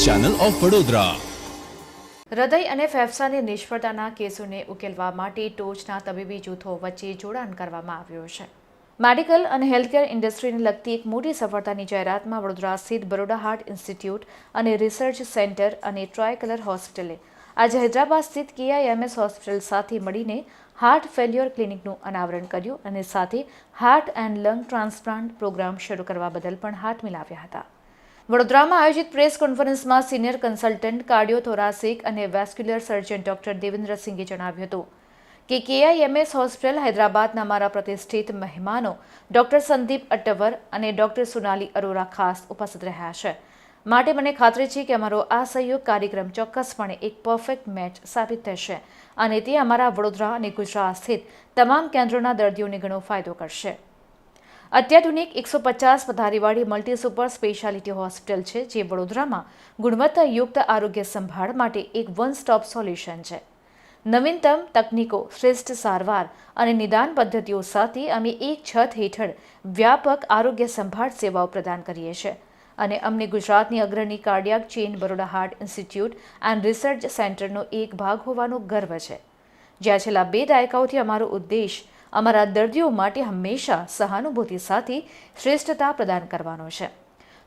Channel of Vadodara. હૃદય અને ફેફસાની નિષ્ફળતાના કેસોને ઉકેલવા માટે ટોચના તબીબી જૂથો વચ્ચે જોડાણ કરવામાં આવ્યું છે। મેડિકલ અને હેલ્થકેર ઇન્ડસ્ટ્રીને લગતી એક મોટી સફળતાની જાહેરાતમાં વડોદરા સ્થિત બરોડા હાર્ટ ઇન્સ્ટિટ્યૂટ અને રિસર્ચ સેન્ટર અને ટ્રાયકલર હોસ્પિટલે આજે હૈદરાબાદ સ્થિત KIMS હોસ્પિટલ સાથે મળીને હાર્ટ ફેલ્યોર ક્લિનિકનું અનાવરણ કર્યું અને સાથે heart and lung transplant program શરૂ કરવા બદલ પણ હાથ મિલાવ્યા હતા। વડોદરામાં આયોજિત પ્રેસ કોન્ફરન્સમાં સિનિયર કન્સલ્ટન્ટ કાર્ડિયોથોરાસિક અને વેસ્ક્યુલર સર્જન ડોક્ટર દેવેન્દ્રસિંઘે જણાવ્યું હતું કે KIMS હોસ્પિટલ હૈદરાબાદના અમારા પ્રતિષ્ઠિત મહેમાનો ડોક્ટર સંદીપ અટ્ટવર અને ડોક્ટર સોનાલી અરોરા ખાસ ઉપસ્થિત રહ્યા છે, માટે મને ખાતરી છે કે અમારો આ સહયોગ કાર્યક્રમ ચોક્કસપણે એક પરફેક્ટ મેચ સાબિત થશે અને તે અમારા વડોદરા અને ગુજરાત સ્થિત તમામ કેન્દ્રોના દર્દીઓને ઘણો ફાયદો કરશે। અત્યાધુનિક 150 પથારીવાળી મલ્ટી સુપર સ્પેશિયાલિટી હોસ્પિટલ છે, જે વડોદરામાં ગુણવત્તાયુક્ત આરોગ્ય સંભાળ માટે એક વન સ્ટોપ સોલ્યુશન છે। નવીનતમ તકનીકો, શ્રેષ્ઠ સારવાર અને નિદાન પદ્ધતિઓ સાથે અમે એક છત હેઠળ વ્યાપક આરોગ્ય સંભાળ સેવાઓ પ્રદાન કરીએ છીએ અને અમને ગુજરાતની અગ્રણી cardiac chain Baroda heart institute and research સેન્ટરનો એક ભાગ હોવાનો ગર્વ છે, જ્યાં છેલ્લા 2 દાયકાઓથી અમારો ઉદ્દેશ અમારા દર્દીઓ માટે હંમેશા સહાનુભૂતિ સાથે શ્રેષ્ઠતા પ્રદાન કરવાનો છે।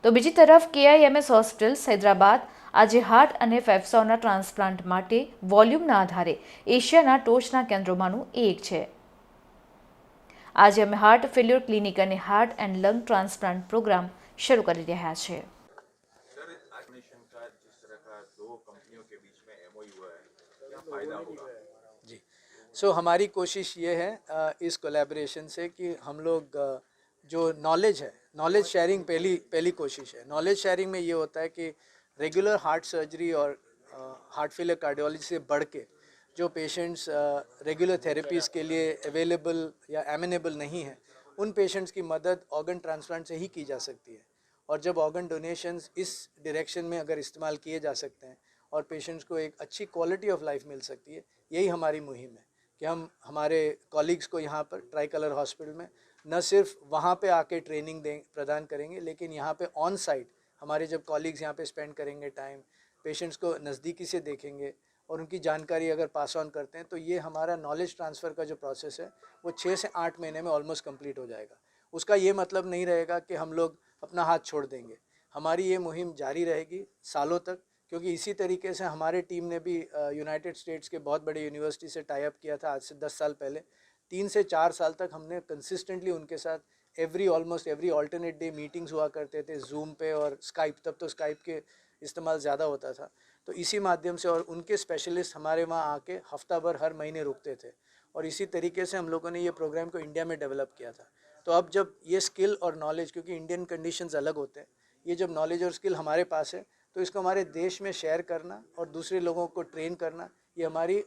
તો બીજી તરફ KIMS હોસ્પિટલ હૈદરાબાદ આજે હાર્ટ અને ફેફસાઓના ટ્રાન્સપ્લાન્ટ માટે વોલ્યુમના આધારે એશિયાના ટોચના કેન્દ્રોમાંનું એક છે। આજે અમે હાર્ટ ફેલ્યોર ક્લિનિક અને heart and lung transplant program શરૂ કરી રહ્યા છીએ। सो हमारी कोशिश ये है इस कोलैबोरेशन से कि हम लोग जो नॉलेज है, नॉलेज शेयरिंग पहली कोशिश है। नॉलेज शेयरिंग में ये होता है कि रेगुलर हार्ट सर्जरी और हार्ट फेलियर कार्डियोलॉजी से बढ़ के जो पेशेंट्स रेगुलर थेरेपीज़ के लिए अवेलेबल या एमिनेबल नहीं है, उन पेशेंट्स की मदद ऑर्गन ट्रांसप्लांट से ही की जा सकती है। और जब ऑर्गन डोनेशंस इस डायरेक्शन में अगर इस्तेमाल किए जा सकते हैं और पेशेंट्स को एक अच्छी क्वालिटी ऑफ लाइफ मिल सकती है, यही हमारी मुहिम है कि हम हमारे कॉलीग्स को यहाँ पर ट्राइकलर हॉस्पिटल में न सिर्फ वहाँ पे आके ट्रेनिंग प्रदान करेंगे, लेकिन यहाँ पे ऑन साइट हमारे जब कॉलीग्स यहाँ पे स्पेंड करेंगे टाइम, पेशेंट्स को नज़दीकी से देखेंगे और उनकी जानकारी अगर पास ऑन करते हैं, तो ये हमारा नॉलेज ट्रांसफ़र का जो प्रोसेस है वो 6 से 8 महीने में ऑलमोस्ट कंप्लीट हो जाएगा। उसका ये मतलब नहीं रहेगा कि हम लोग अपना हाथ छोड़ देंगे। हमारी ये मुहिम जारी रहेगी सालों तक, क्योंकि इसी तरीके से हमारे टीम ने भी यूनाइटेड स्टेट्स के बहुत बड़े यूनिवर्सिटी से टाई अप किया था आज से 10 साल पहले। 3 से 4 साल तक हमने कंसिस्टेंटली उनके साथ almost every alternate day meetings हुआ करते थे, जूम पे और स्काइप, तब तो स्काइप के इस्तेमाल ज़्यादा होता था, तो इसी माध्यम से। और उनके स्पेशलिस्ट हमारे वहाँ आके हफ्ता भर हर महीने रुकते थे और इसी तरीके से हम लोगों ने ये प्रोग्राम को इंडिया में डेवलप किया था। तो अब जब ये स्किल और नॉलेज, क्योंकि इंडियन कंडीशंस अलग होते हैं, ये जब नॉलेज और स्किल हमारे पास है, तो इसको हमारे देश में शेयर करना और दूसरे लोगों को ट्रेन करना, ये हमारी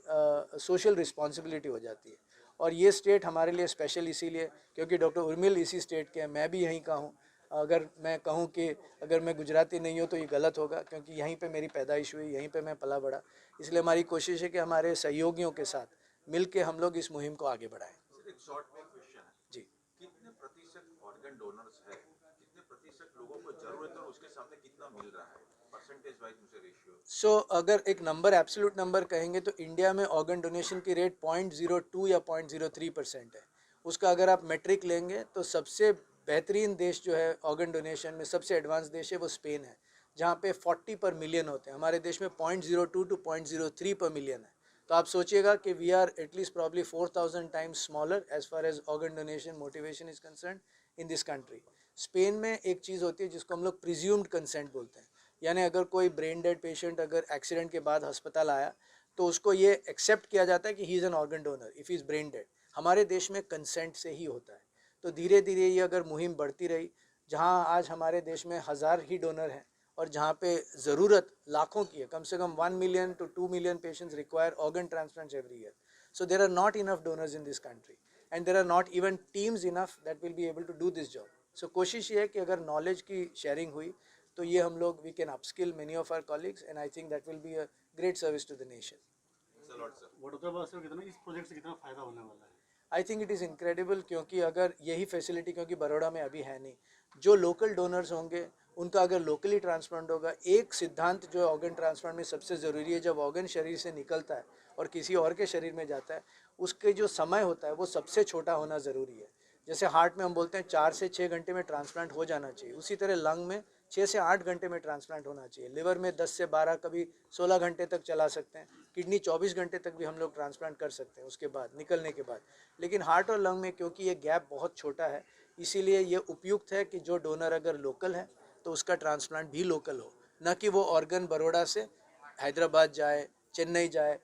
सोशल रिस्पॉन्सिबिलिटी हो जाती है। और ये स्टेट हमारे लिए स्पेशल इसीलिए क्योंकि डॉक्टर उर्मिल इसी स्टेट के हैं, मैं भी यहीं का हूँ। अगर मैं कहूँ कि अगर मैं गुजराती नहीं हूँ तो ये गलत होगा, क्योंकि यहीं पे मेरी पैदाइश हुई, यहीं पे मैं पला बड़ा। इसलिए हमारी कोशिश है कि हमारे सहयोगियों के साथ मिल के हम लोग इस मुहिम को आगे बढ़ाएं। एक शॉर्ट में क्वेश्चन है जी, कितने प्रतिशत ऑर्गन डोनर्स है, कितने प्रतिशत लोगों को जरूरत है और उसके सामने कितना मिल रहा है, परसेंटेज वाइज मुझे रेशियो? सो अगर एक नंबर, एब्सोल्यूट नंबर कहेंगे तो इंडिया में ऑर्गन डोनेशन की रेट 0.02 या 0.03% है। उसका अगर आप मेट्रिक लेंगे तो सबसे बेहतरीन देश जो है ऑर्गन डोनेशन में, सबसे एडवांस देश है वो स्पेन है, जहाँ पे 40 पर मिलियन होते हैं। हमारे देश में 0.02 टू 0.03 पर मिलियन है। तो आप सोचिएगा कि we are at least probably 4000 times smaller as far as organ donation motivation is concern in this country. Spain में एक चीज़ होती है जिसको हम लोग प्रिज्यूम्ड कंसेंट बोलते हैं, यानी अगर कोई ब्रेन डेड पेशेंट अगर एक्सीडेंट के बाद अस्पताल आया तो उसको ये एक्सेप्ट किया जाता है कि he is an organ donor if he is brain dead. हमारे देश में कंसेंट से ही होता है। तो धीरे धीरे ये अगर मुहिम बढ़ती रही, जहाँ आज हमारे देश में 1000 ही डोनर हैं और जहाँ पे ज़रूरत लाखों की है, कम से कम 1 million to 2 million patients require organ transplants every year. So there are not enough donors in this country and there are not even teams enough that will be able to do this job. So कोशिश ये है कि अगर knowledge की sharing हुई तो ये हम लोग we can upskill many of our colleagues and I think that will be a great service to the nation. इस प्रोजेक्ट से कितना फायदा होने वाला है? I think it is incredible, क्योंकि अगर यही फैसिलिटी, क्योंकि बड़ौदा में अभी है नहीं, जो लोकल डोनर्स होंगे उनका अगर लोकली ट्रांसप्लांट होगा, एक सिद्धांत जो ऑर्गन ट्रांसप्लांट में सबसे ज़रूरी है, जब ऑर्गन शरीर से निकलता है और किसी और के शरीर में जाता है, उसके जो समय होता है वो सबसे छोटा होना ज़रूरी है। जैसे हार्ट में हम बोलते हैं 4 से 6 घंटे में ट्रांसप्लांट हो जाना चाहिए, उसी तरह लंग में 6 से 8 घंटे में ट्रांसप्लांट होना चाहिए। लिवर में 10 से 12, कभी 16 घंटे तक चला सकते हैं। किडनी 24 घंटे तक भी हम लोग ट्रांसप्लांट कर सकते हैं उसके बाद, निकलने के बाद। लेकिन हार्ट और लंग में क्योंकि ये गैप बहुत छोटा है, इसीलिए ये उपयुक्त है कि जो डोनर अगर लोकल है तो उसका ट्रांसप्लांट भी लोकल हो, न कि वो ऑर्गन बड़ौदा से हैदराबाद जाए, चेन्नई जाए,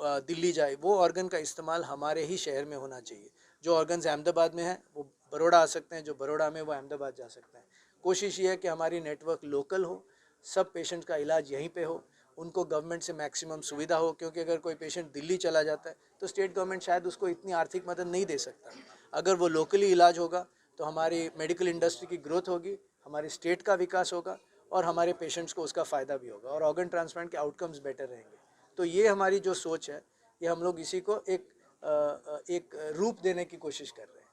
दिल्ली जाए। वो ऑर्गन का इस्तेमाल हमारे ही शहर में होना चाहिए। जो ऑर्गन्स अहमदाबाद में हैं वो बड़ौदा आ सकते हैं, जो बड़ौदा में वो अहमदाबाद जा सकते हैं। कोशिश ये है कि हमारी नेटवर्क लोकल हो, सब पेशेंट का इलाज यहीं पे हो, उनको गवर्नमेंट से मैक्सिमम सुविधा हो, क्योंकि अगर कोई पेशेंट दिल्ली चला जाता है तो स्टेट गवर्नमेंट शायद उसको इतनी आर्थिक मदद नहीं दे सकता। अगर वो लोकली इलाज होगा तो हमारी मेडिकल इंडस्ट्री की ग्रोथ होगी, हमारे स्टेट का विकास होगा और हमारे पेशेंट्स को उसका फ़ायदा भी होगा और ऑर्गन ट्रांसप्लांट के आउटकम्स बेटर रहेंगे। तो ये हमारी जो सोच है, ये हम लोग इसी को एक रूप देने की कोशिश कर रहे हैं।